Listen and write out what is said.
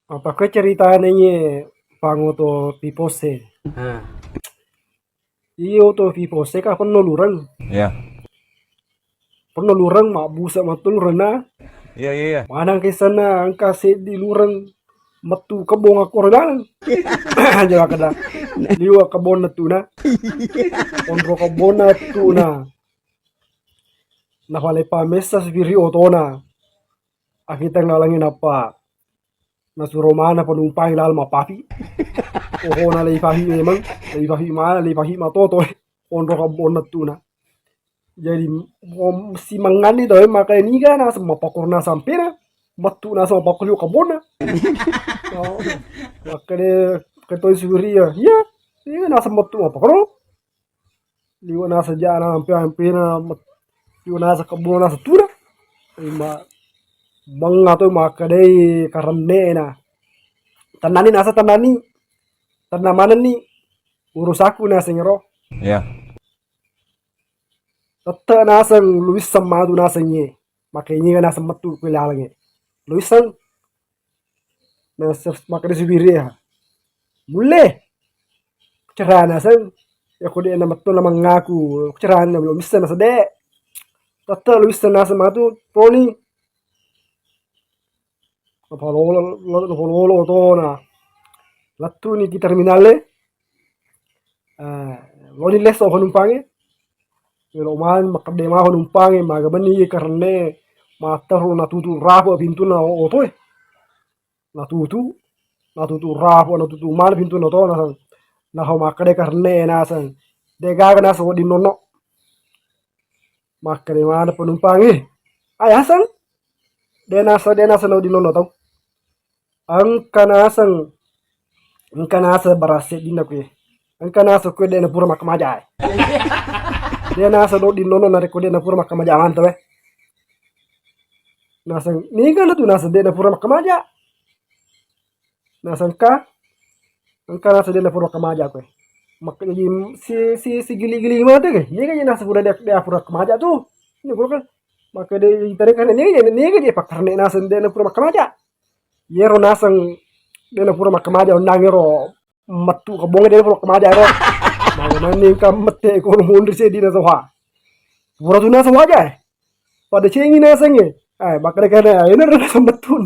Apakah ceritanya ini pango to pipose? Ah, Iyo to pipose ka Iya. penuh lurang mak busa matul rena. Iya, iya, iya. Manang kisana angka di lurang metu kebong aku renang. Jawa kada liwa kebon na tuna. Onro kebon na tuna. Nah wale pamesa sibiri otona. Akita ngalangin apa? Nasuro mana penumpang lal mapapi. Oh na leipahi memang. Leipahi mana leipahi matoto. Onro kebon na tuna. Jadi si mangani doy maka ini kan asa mapakurna sampena. Matu na sama pakulio kabona. Oh, makanya ketoi suri ya. Iya, ini kan asa matu mapakuro. Liwa nasa jana hampir na liwa nasa kabona nasa tura. Ma bang atau makadai karene na. Tanani nasa tanani. Tanamanan ni urus aku nasa ngero. Iya. Tata nasang Luis Samadu nasangye. Makanya kan nasa matu kuilalangye. Luis sang nasa makanya subiri ya. Mule. Kecerahan nasang. Ya kode na matu na mangaku. Kecerahan na belum bisa nasa de. Tata Luis nasa matu proni. Napalolo to na. Latu ni di terminale. Loni les o penumpangnya. Loman makadema penumpangnya magabani karena mataru natutu rapo pintu na otoy. Natutu rapo natutu mal pintu na to na makade karena nasan. Dega na so di nono. Makadema na penumpangnya. Ayasan. Denasa no di nono tau. Ang kanasa barase di nakwe. Ang kanasa kwe de na pura makamajay. Dia nasa do di nono na rekode na pura makamajaman to eh. Nasa ni kan tu nasa de na pura makamaja. Nasa angka nasa de na pura makamaja kwe. Makanya si gili-gili mata ke. Ni kan nasa pura dia pura makamaja tu. Ni pura kan maka de itare kan ni kan dia pakarne nasa de na pura makamaja. Yero nasa de na pura makamaja nangero matu kabonge de pura makamaja ro. Mana ni kam mate ko mundur se di nasa wa. Pura tu nasa waja. Pada cengi nasa nge. Bakal kana ina nasa matu.